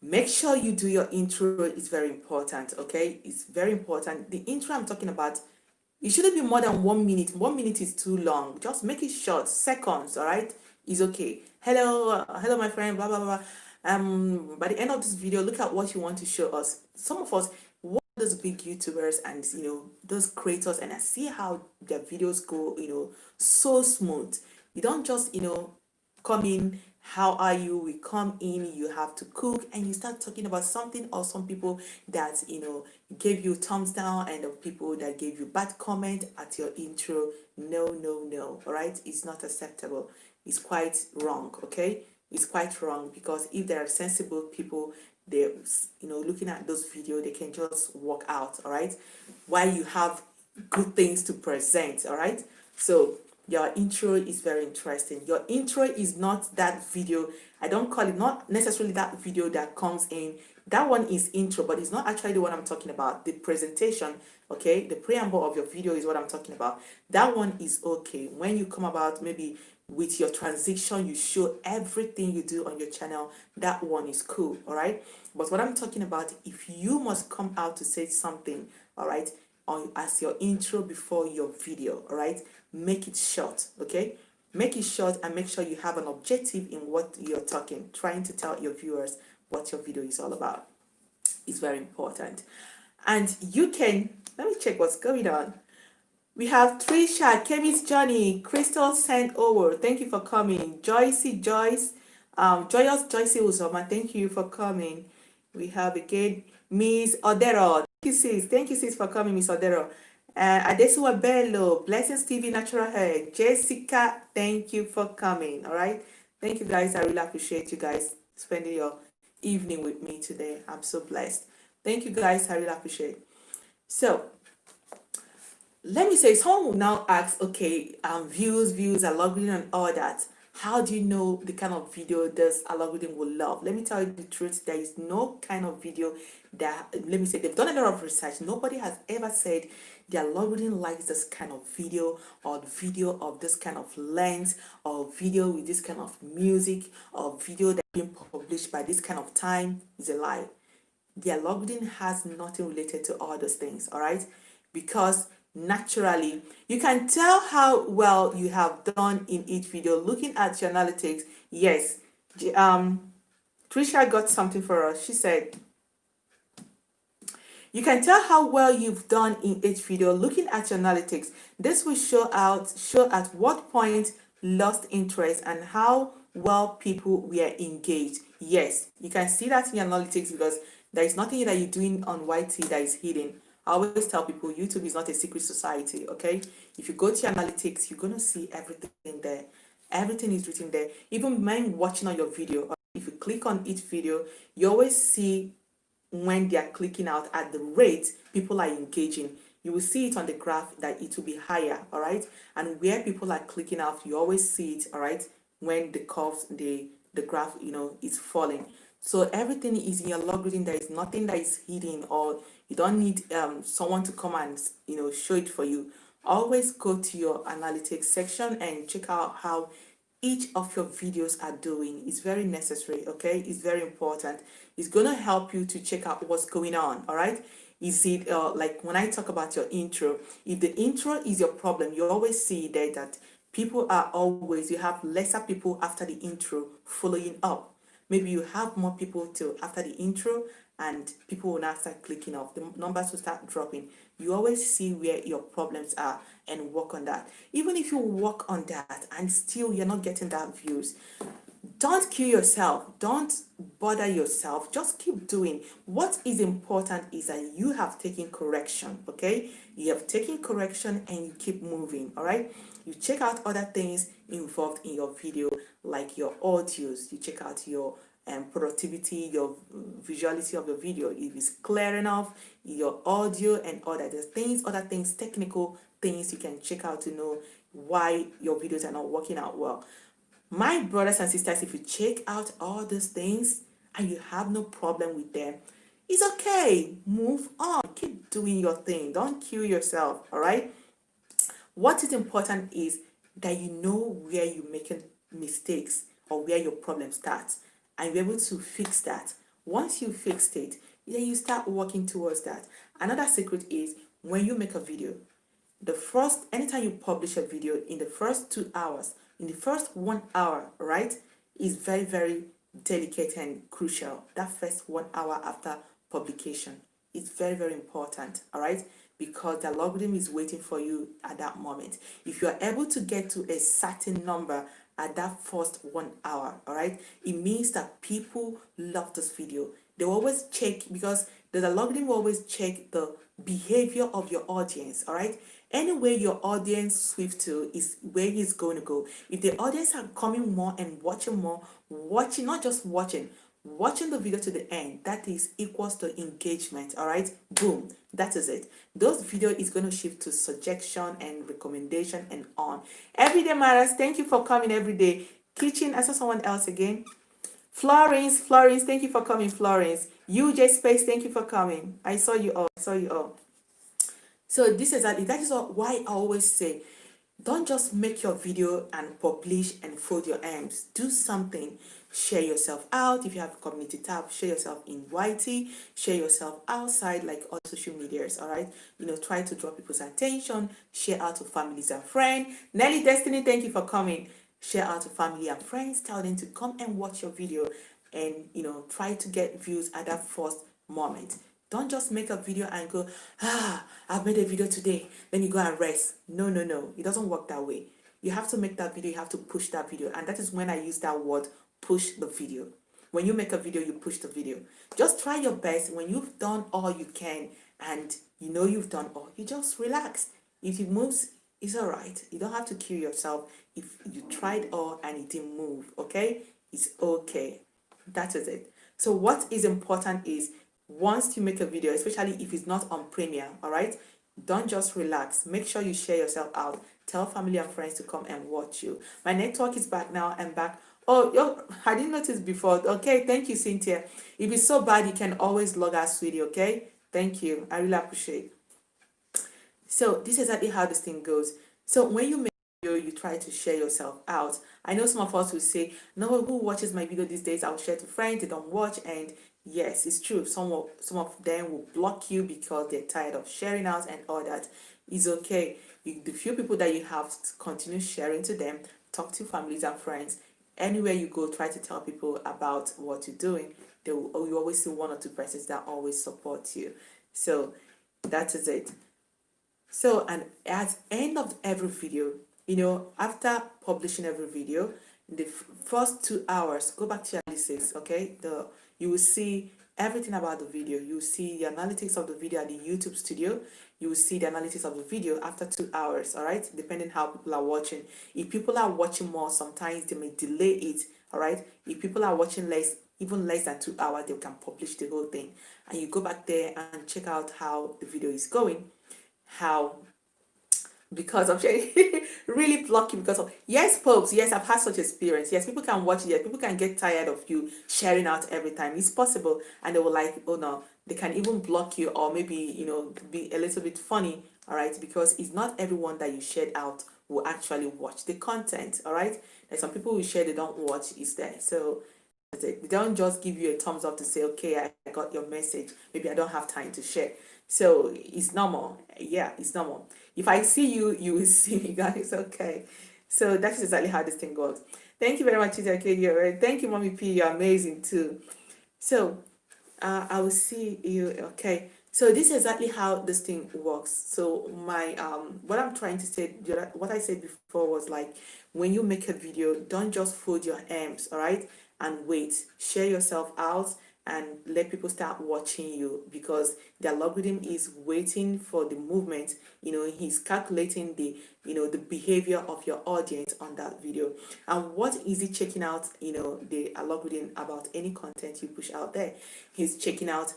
Make sure you do your intro. It's very important, okay? It's very important. The intro I'm talking about, it shouldn't be more than 1 minute. 1 minute is too long. Just make it short, seconds, all right? It's okay. Hello, my friend, blah, blah, blah. By the end of this video, look at what you want to show us. Some of us watch those big YouTubers and, those creators, and I see how their videos go, so smooth. You don't just, come in, how are you, we come in, you have to cook, and you start talking about something, or some people that gave you thumbs down, and the people that gave you bad comment at your intro. No, all right? It's not acceptable. It's quite wrong, okay? It's quite wrong, because if there are sensible people, they're looking at those videos, they can just walk out, all right, while you have good things to present, all right? So your intro is very interesting. Your intro is not that video. I don't call it, not necessarily that video that comes in. That one is intro, but it's not actually the one I'm talking about. The presentation, okay, the preamble of your video is what I'm talking about. That one is okay. When you come about, maybe with your transition, you show everything you do on your channel, that one is cool, all right? But what I'm talking about, if you must come out to say something, all right, as your intro before your video, all right, make it short, okay? Make it short, and make sure you have an objective in what you're trying to tell your viewers what your video is all about. It's very important. And you can, let me check what's going on. We have Trisha, Kemis Johnny, Crystal sent over. Thank you for coming. Joyce, Joyous Joyce Uzoma, thank you for coming. We have again Miss Odero. Thank you, sis. Thank you, sis, for coming, Miss Odero. Adesuwa Bello, Blessings TV Natural Hair. Jessica, thank you for coming. All right. Thank you, guys. I really appreciate you guys spending your evening with me today. I'm so blessed. Thank you, guys. I really appreciate. So, let me say, someone will now ask, okay, views, algorithm, and all that. How do you know the kind of video this algorithm will love? Let me tell you the truth. There is no kind of video that, let me say, they've done a lot of research. Nobody has ever said the algorithm likes this kind of video, or video of this kind of length, or video with this kind of music, or video that's being published by this kind of time. Is a lie. The algorithm has nothing related to all those things, all right? Because naturally, you can tell how well you have done in each video looking at your analytics. Yes, Trisha got something for us. She said, you can tell how well you've done in each video looking at your analytics. This will show at what point lost interest and how well people were engaged. Yes, you can see that in your analytics because there is nothing that you're doing on YT that is hidden. I always tell people YouTube is not a secret society, okay? If you go to your analytics, you're going to see everything there. Everything is written there. Even men watching on your video, if you click on each video, you always see when they are clicking out at the rate people are engaging. You will see it on the graph that it will be higher, all right? And where people are clicking out, you always see it, all right, when the curves, the graph, is falling. So everything is in your logarithm. There is nothing that is hidden, or you don't need someone to come and show it for you. Always go to your analytics section and check out how each of your videos are doing. It's very necessary, okay? It's very important. It's gonna help you to check out what's going on, all right? Is it like when I talk about your intro, if the intro is your problem, you always see there that people are always, you have lesser people after the intro following up. Maybe you have more people till after the intro, and people will now start clicking off. The numbers will start dropping. You always see where your problems are and work on that. Even if you work on that and still you're not getting that views, don't kill yourself. Don't bother yourself. Just keep doing. What is important is that you have taken correction, okay? You have taken correction and you keep moving, all right? You check out other things involved in your video, like your audios. You check out your productivity, your visuality of your video, if it's clear enough, your audio and other things, technical things you can check out to know why your videos are not working out well. My brothers and sisters, if you check out all these things and you have no problem with them, it's okay. Move on. Keep doing your thing. Don't kill yourself, all right? What is important is that you know where you're making mistakes or where your problem starts, and you're able to fix that. Once you fixed it, then you start working towards that. Another secret is when you make a video, anytime you publish a video, in the first 2 hours, in the first 1 hour, right, is very, very delicate and crucial. That first 1 hour after publication is very, very important, all right, because the algorithm is waiting for you at that moment. If you are able to get to a certain number at that first 1 hour, all right, it means that people love this video. They always check, because the algorithm will always check the behavior of your audience, all right? Anywhere your audience swift to is where he's going to go. If the audience are coming more and watching more, not just watching the video to the end, that is equals to engagement, all right? Boom, that is it. Those video is going to shift to suggestion and recommendation and on. Everyday matters. Thank you for coming every day. Kitchen, I saw someone else again. Florence, thank you for coming. Florence, UJ Space, thank you for coming. I saw you all. So that is why I always say, don't just make your video and publish and fold your arms. Do something. Share yourself out. If you have a community tab, share yourself in YT, share yourself outside, like all social medias, all right? Try to draw people's attention, share out to families and friends. Nelly Destiny, thank you for coming. Share out to family and friends, tell them to come and watch your video, and try to get views at that first moment. Don't just make a video and go, I've made a video today, then you go and rest. No, no, no. It doesn't work that way. You have to make that video, you have to push that video. And that is when I use that word, push the video. When you make a video, you push the video. Just try your best. When you've done all you can and you know you've done all, you just relax. If it moves, it's all right. You don't have to kill yourself if you tried all and it didn't move, okay? It's okay. That is it. So what is important is once you make a video, especially if it's not on Premiere, all right, don't just relax. Make sure you share yourself out. Tell family and friends to come and watch you. My network is back now. I'm back. Oh, I didn't notice before. Okay, thank you, Cynthia. If it's so bad, you can always log out, sweetie, okay? Thank you. I really appreciate. So this is exactly how this thing goes. So when you make a video, you try to share yourself out. I know some of us will say, no one who watches my video these days, I'll share to friends, they don't watch. And yes, it's true. Some of them will block you because they're tired of sharing out and all that. It's okay. The few people that you have, continue sharing to them. Talk to families and friends. Anywhere you go, try to tell people about what you're doing. You always see one or two persons that always support you. So that is it. So, and at the end of every video, after publishing every video, the first 2 hours, go back to your analysis, okay? You will see everything about the video. You will see the analytics of the video at the YouTube studio. You will see the analytics of the video after 2 hours, all right? Depending how people are watching. If people are watching more, sometimes they may delay it, all right? If people are watching less, even less than 2 hours, they can publish the whole thing. And you go back there and check out how the video is going. Because of really blocky because of yes, folks, yes, I've had such experience. Yes, people can watch it, yes, people can get tired of you sharing out every time. It's possible, and they will like, oh no, they can even block you or maybe be a little bit funny, all right, because it's not everyone that you shared out will actually watch the content, all right. There's some people who share, they don't watch, is there. So they don't just give you a thumbs up to say, okay, I got your message, maybe I don't have time to share. So it's normal. Yeah, it's normal. If I see you, you will see me, guys. Okay. So that's exactly how this thing goes. Thank you very much, Tita. Thank you, Mommy P. You're amazing too. So I will see you. Okay. So this is exactly how this thing works. So my what I'm trying to say, what I said before was like, when you make a video, don't just fold your arms, all right, and wait. Share yourself out and let people start watching you, because the algorithm is waiting for the movement. He's calculating the behavior of your audience on that video. And what is he checking out? The algorithm about any content you push out there. He's checking out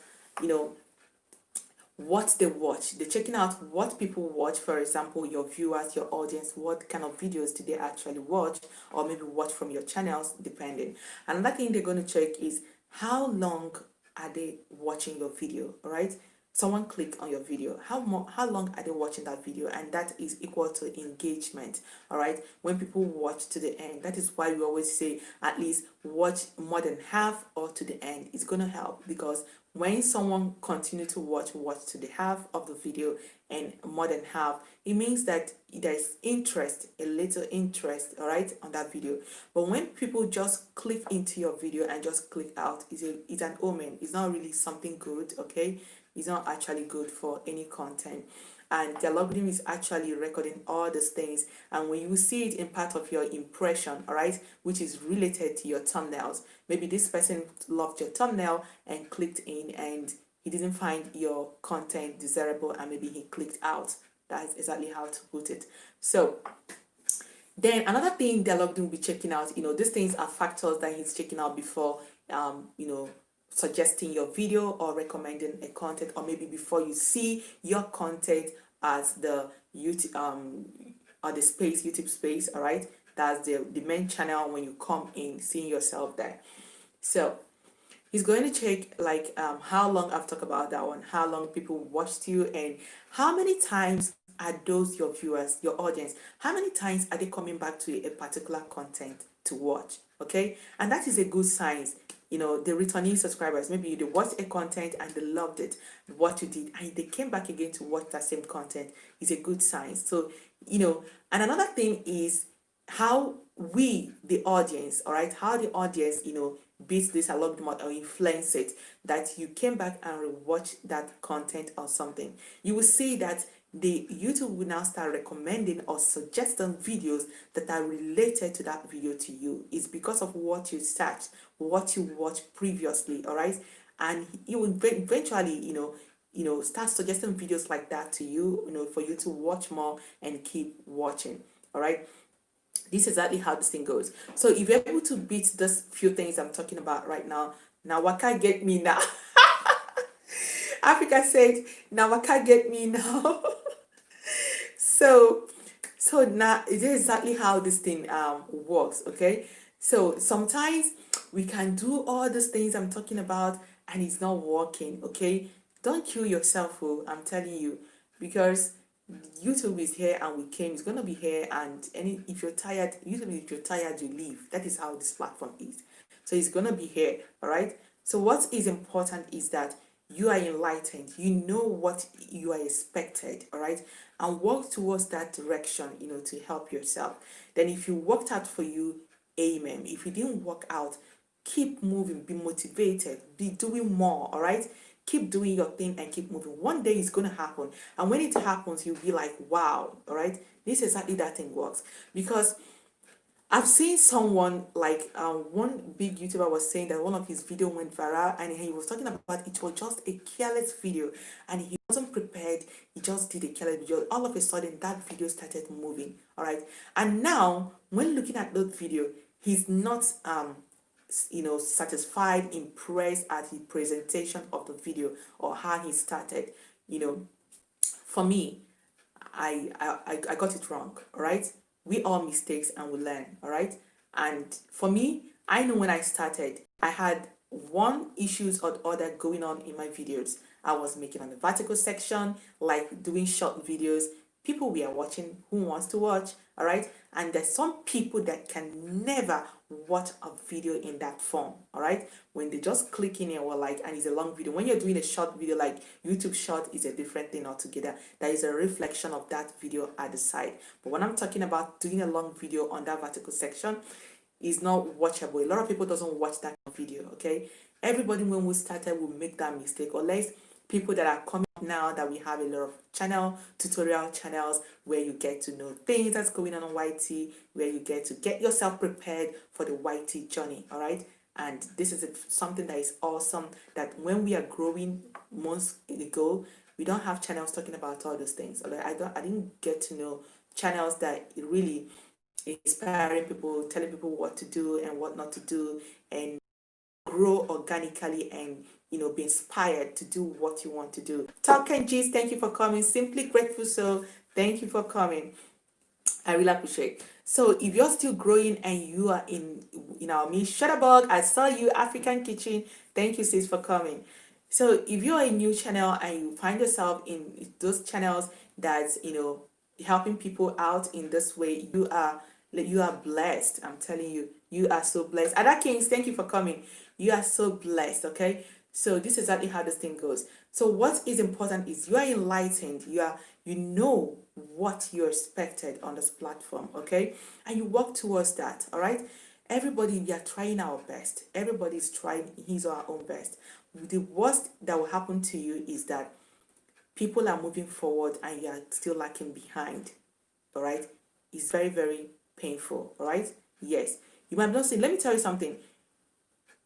what they watch. They're checking out what people watch. For example, your viewers, your audience, what kind of videos do they actually watch, or maybe watch from your channels, depending. Another thing they're going to check is how long are they watching your video, all right? Someone click on your video, how long are they watching that video? And that is equal to engagement, all right? When people watch to the end, that is why we always say at least watch more than half or to the end. It's going to help, because when someone continue to watch to the half of the video and more than half, it means that there's interest, a little interest, all right, on that video. But when people just click into your video and just click out, it's an omen. It's not really something good, okay? It's not actually good for any content. And the algorithm is actually recording all these things, and when you see it in part of your impression, all right, which is related to your thumbnails, maybe this person loved your thumbnail and clicked in, and he didn't find your content desirable, and maybe he clicked out. That's exactly how to put it. So then another thing the algorithm will be checking out, these things are factors that he's checking out before suggesting your video or recommending a content, or maybe before you see your content as the YouTube or the space, YouTube space, all right? That's the main channel. When you come in, seeing yourself there. So he's going to check like how long, I've talked about that one, how long people watched you, and how many times are those your viewers, your audience, how many times are they coming back to a particular content to watch, okay? And that is a good sign. The returning subscribers, maybe they watched a content and they loved it, what you did, and they came back again to watch that same content, is a good sign. So, and another thing is how we, the audience, all right, how the audience, beat this algorithm or influence it, that you came back and rewatch that content or something, you will see that the YouTube will now start recommending or suggesting videos that are related to that video to you. It's because of what you searched, what you watched previously, all right? And it will eventually, start suggesting videos like that to you, for you to watch more and keep watching, all right? This is exactly how this thing goes. So if you're able to beat these few things I'm talking about right now what can get me now? Africa said, now what can get me now? so so now it is exactly how this thing works, okay? So sometimes we can do all these things I'm talking about and it's not working, okay? Don't kill yourself, oh, I'm telling you, because YouTube is here and we came, it's gonna be here, and if you're tired, YouTube, if you're tired, you leave. That is how this platform is. So it's gonna be here, all right? So what is important is that you are enlightened, you know what you are expected, all right, and work towards that direction, to help yourself. Then if you worked out for you, amen. If you didn't work out, keep moving, be motivated, be doing more, all right? Keep doing your thing and keep moving. One day it's going to happen, and when it happens, you'll be like, wow, all right? This is exactly that thing works. Because I've seen someone like one big YouTuber was saying that one of his video went viral, and he was talking about it was just a careless video and he wasn't prepared. He just did a careless video. All of a sudden, that video started moving. All right, and now when looking at that video, he's not satisfied, impressed at the presentation of the video or how he started. For me, I got it wrong, all right? We all mistakes and we learn, all right? And for me, I know when I started, I had one issues or other going on in my videos. I was making on the vertical section, like doing short videos. People we are watching who wants to watch, all right? And there's some people that can never watch a video in that form, all right? When they just click in and it's a long video. When you're doing a short video, like YouTube short is a different thing altogether. There is a reflection of that video at the side. But when I'm talking about doing a long video on that vertical section, is not watchable. A lot of people doesn't watch that video, okay? Everybody when we started will make that mistake, unless people that are coming up now that we have a lot of tutorial channels where you get to know things that's going on YT, where you get to get yourself prepared for the YT journey, all right? And this is something that is awesome, that when we are growing months ago, we don't have channels talking about all those things. I didn't get to know channels that really inspiring people, telling people what to do and what not to do, and grow organically and be inspired to do what you want to do. Talk and G's, thank you for coming. Simply grateful, so thank you for coming. I really appreciate. So if you're still growing and you are in our midst, Shutterbug, I saw you, African Kitchen. Thank you, sis, for coming. So if you're a new channel and you find yourself in those channels that's helping people out in this way, you are blessed. I'm telling you, you are so blessed. Ada Kings, thank you for coming. You are so blessed, okay? So this is exactly how this thing goes. So what is important is you are enlightened. You know what you're expected on this platform, okay? And you work towards that, all right? Everybody, we are trying our best. Everybody's trying his or her own best. The worst that will happen to you is that people are moving forward and you are still lacking behind, all right? It's very, very painful, all right? Yes. You might not say, let me tell you something.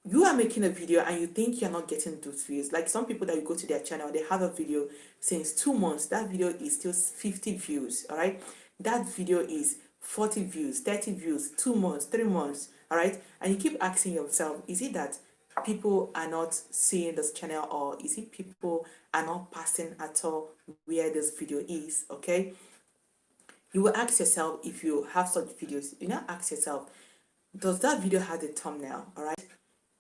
You are making a video and you think you're not getting those views. Like some people that you go to their channel, they have a video since 2 months. That video is still 50 views, all right? That video is 40 views, 30 views, 2 months, 3 months, all right? And you keep asking yourself, is it that people are not seeing this channel, or is it people are not passing at all where this video is, okay? You will ask yourself, if you have such videos, ask yourself, does that video have a thumbnail, all right?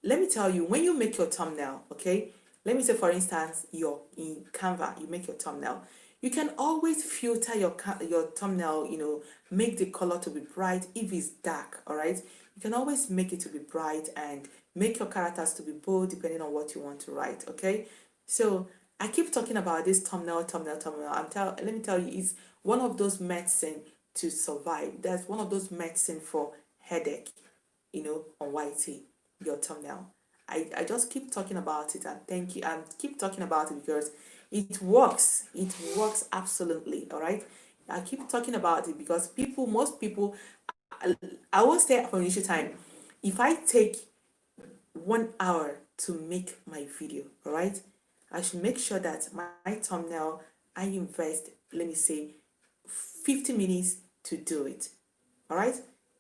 Let me tell you, when you make your thumbnail, okay, let me say for instance, you're in Canva, you make your thumbnail, you can always filter your thumbnail, make the color to be bright if it's dark, all right? You can always make it to be bright and make your characters to be bold depending on what you want to write, okay? So I keep talking about this thumbnail. Let me tell you, it's one of those medicine to survive. That's one of those medicine for headache, on YT. your thumbnail. I just keep talking about it, and thank you, and keep talking about it because it works. It works absolutely. All right. I keep talking about it because most people, I will say for initial time, if I take 1 hour to make my video, all right, I should make sure that my thumbnail, I invest, let me say, 50 minutes to do it. All right,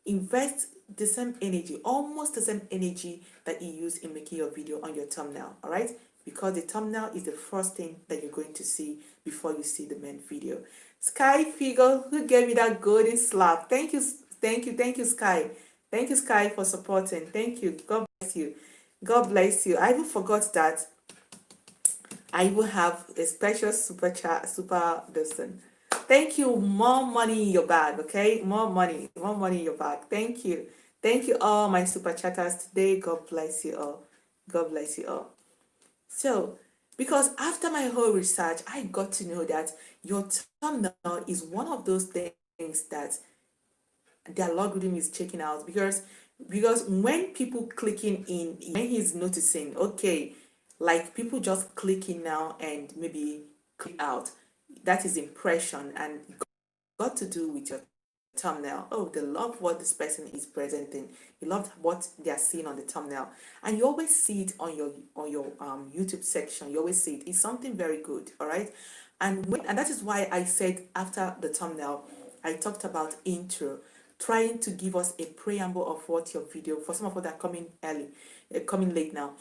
invest the same energy, almost the same energy that you use in making your video on your thumbnail. All right, because the thumbnail is the first thing that you're going to see before you see the main video. Sky Figure, who gave me that golden slap, thank you, thank you, Sky. Thank you, Sky, for supporting. Thank you. God bless you. God bless you. I even forgot that I will have a special super chat, super listen. Thank you. More money in your bag, okay? More money in your bag. Thank you. Thank you all my super chatters today. God bless you all. God bless you all. So, because after my whole research, I got to know that your thumbnail is one of those things that the algorithm is checking out because when people clicking in, when he's noticing, okay, like people just clicking now and maybe click out, that is impression and got to do with your thumbnail. Oh, they love what this person is presenting. You love what they are seeing on the thumbnail, and you always see it on your YouTube section. You always see it. It's something very good. All right, and that is why I said after the thumbnail, I talked about intro, trying to give us a preamble of what your video. For some of us that are coming early, coming late now,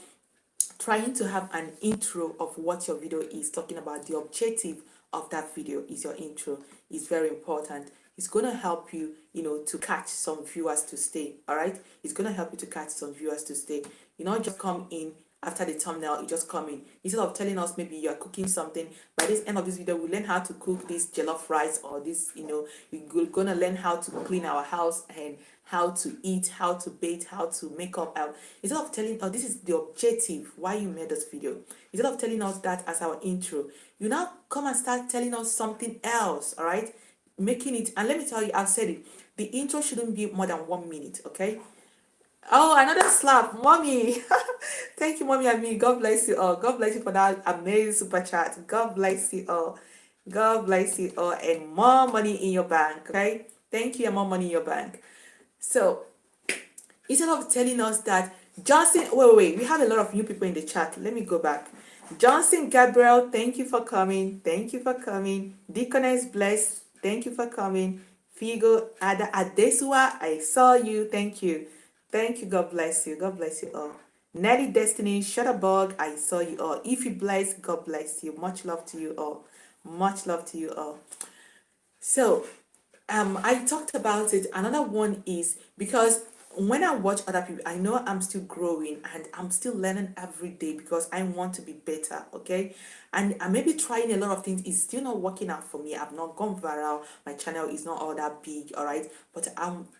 trying to have an intro of what your video is talking about. The objective of that video is your intro. Is very important. It's going to help you, to catch some viewers to stay. All right, it's going to help you to catch some viewers to stay. You not just come in after the thumbnail, you just come in. Instead of telling us maybe you are cooking something, by this end of this video we learn how to cook this jollof rice, or this, we're gonna learn how to clean our house and how to eat, how to bathe, how to make up. Instead of telling us this is the objective why you made this video, instead of telling us that as our intro, you now come and start telling us something else. All right, making it, and let me tell you, I've said it, the intro shouldn't be more than 1 minute. Okay. Oh, another slap, mommy. Thank you, mommy and me. God bless you all. God bless you for that amazing super chat. God bless you all. God bless you all, and more money in your bank. Okay, thank you, and more money in your bank. So instead of telling us that Johnson, wait, we have a lot of new people in the chat. Let me go back. Johnson Gabriel, thank you for coming. Thank you for coming. Deaconess Bless, thank you for coming. Figo Ada Adesua, I saw you. Thank you. Thank you. God bless you. God bless you all. Nelly Destiny, Shutterbug, I saw you all. If you bless, God bless you. Much love to you all. Much love to you all. So, I talked about it. Another one is because when I watch other people, I know I'm still growing and I'm still learning every day because I want to be better. Okay, and I may be trying a lot of things. It's still not working out for me. I've not gone viral. My channel is not all that big. All right, but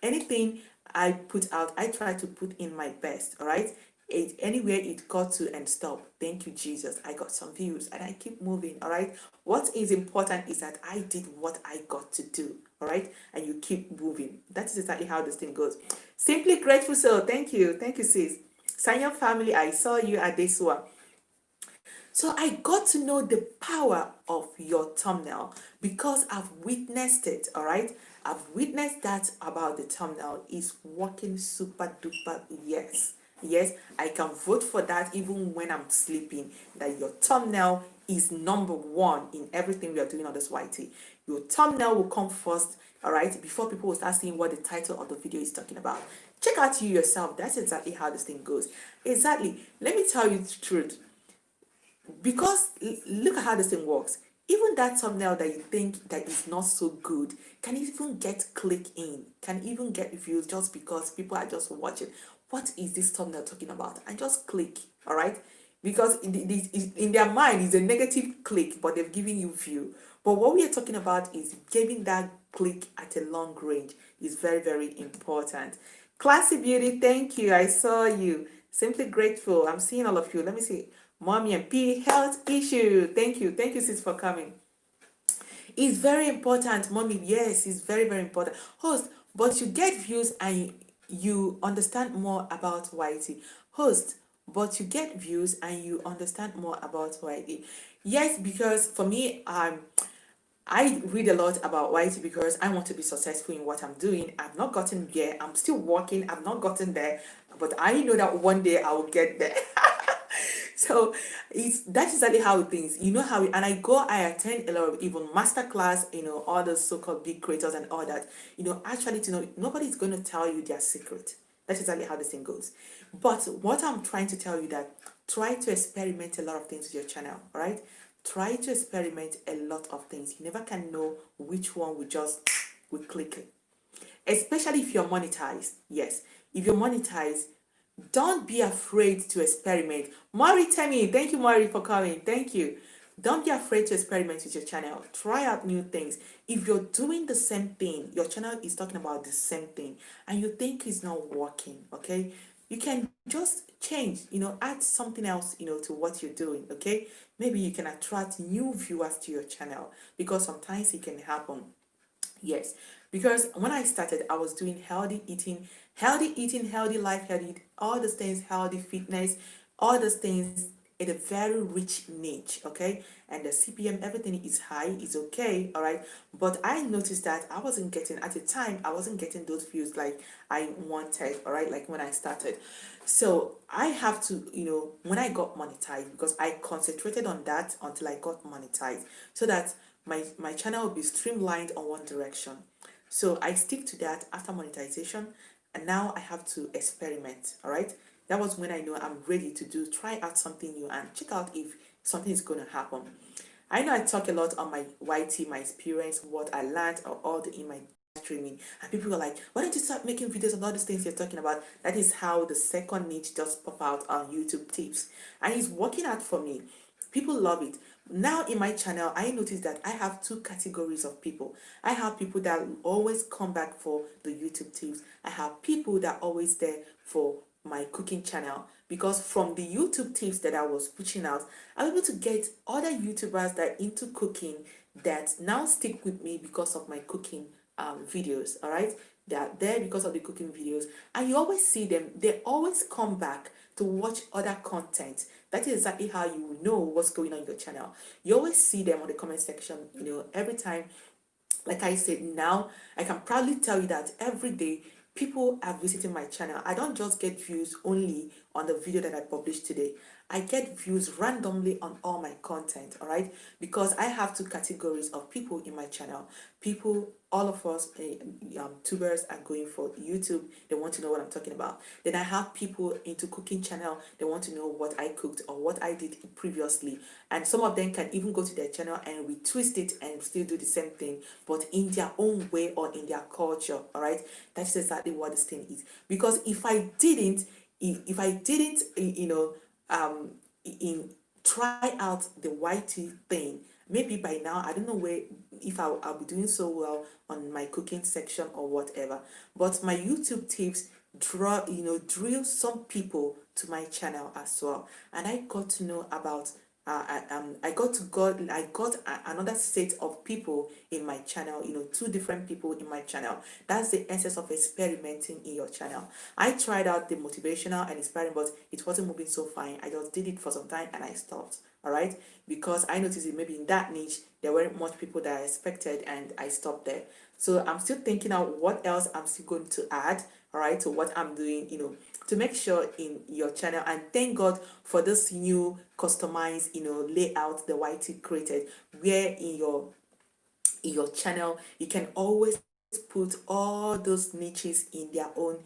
anything I put out, I try to put in my best. All right. Anywhere it got to and stop. Thank you, Jesus. I got some views and I keep moving. All right. What is important is that I did what I got to do. All right. And you keep moving. That is exactly how this thing goes. Simply grateful soul. Thank you. Thank you, sis. Sanyo family, I saw you at this one. So I got to know the power of your thumbnail because I've witnessed it. All right. I've witnessed that about the thumbnail is working super duper. Yes. Yes, I can vote for that even when I'm sleeping. That your thumbnail is number one in everything we are doing on this YT. Your thumbnail will come first, all right, before people will start seeing what the title of the video is talking about. Check out you yourself. That's exactly how this thing goes. Exactly. Let me tell you the truth. Because look at how this thing works. Even that thumbnail that you think that is not so good can even get click in, can even get views just because people are just watching. What is this thumbnail talking about? And just click, all right? Because in their mind is a negative click, but they've given you view. But what we are talking about is giving that click at a long range is very, very important. Classy Beauty, thank you. I saw you. Simply grateful. I'm seeing all of you. Let me see. Mommy and P, health issue. Thank you. Thank you, sis, for coming. It's very important, mommy. Yes, it's very, very important. Host, but you get views and you understand more about YT. host, but you get views and you understand more about YT. Yes, because for me, I read a lot about YT because I want to be successful in what I'm doing. I've not gotten there. I'm still working. I've not gotten there, but I know that one day I will get there. So it's that's exactly how things, you know how and I attend a lot of even masterclass, all the so-called big creators and all that, actually to know nobody's going to tell you their secret. That's exactly how this thing goes. But what I'm trying to tell you that try to experiment a lot of things with your channel, all right? Try to experiment a lot of things. You never can know which one will click, especially if you're monetized. Yes, if you're monetized, don't be afraid to experiment. Mari, tell me, thank you, Mari, for coming. Thank you. Don't be afraid to experiment with your channel. Try out new things. If you're doing the same thing, your channel is talking about the same thing, and you think it's not working, okay? You can just change, add something else, to what you're doing, okay? Maybe you can attract new viewers to your channel because sometimes it can happen. Yes, because when I started, I was doing healthy eating, healthy life, all those things, healthy fitness, all those things in a very rich niche, okay? And the CPM, everything is high, is okay, all right? But I noticed that at the time, I wasn't getting those views like I wanted, all right? Like when I started. So I have to, when I got monetized, because I concentrated on that until I got monetized, so that my channel will be streamlined on one direction. So I stick to that after monetization, and now I have to experiment. All right, that was when I know I'm ready to try out something new and check out if something is going to happen. I know I talk a lot on my YT, my experience, what I learned, or all the in my streaming, and people are like, why don't you start making videos on all these things you're talking about? That is how the second niche just pop out on YouTube tips, and it's working out for me. People love it. Now in my channel, I notice that I have two categories of people. I have people that always come back for the YouTube tips. I have people that are always there for my cooking channel, because from the YouTube tips that I was pushing out, I'm able to get other YouTubers that are into cooking that now stick with me because of my cooking videos. All right, they are there because of the cooking videos, and you always see them. They always come back to watch other content. That is exactly how you will know what's going on in your channel. You always see them on the comment section, every time. Like I said, now I can proudly tell you that every day people are visiting my channel. I don't just get views only on the video that I published today. I get views randomly on all my content, all right? Because I have two categories of people in my channel. People, all of us tubers are going for YouTube. They want to know what I'm talking about. Then I have people into cooking channel. They want to know what I cooked or what I did previously. And some of them can even go to their channel and retwist it and still do the same thing, but in their own way or in their culture, all right? That's exactly what this thing is. Because if I didn't, in try out the YT thing, maybe by now I don't know where, if I'll be doing so well on my cooking section or whatever. But my YouTube tips drill some people to my channel as well, and I got to know about I got another set of people in my channel, two different people in my channel. That's the essence of experimenting in your channel. I tried out the motivational and inspiring, but it wasn't moving so fine. I just did it for some time and I stopped. All right, because I noticed that maybe in that niche there weren't much people that I expected, and I stopped there. So I'm still thinking out what else I'm still going to add, all right, to what I'm doing, to make sure in your channel. And thank God for this new customized, layout the YT created, where in your channel you can always put all those niches in their own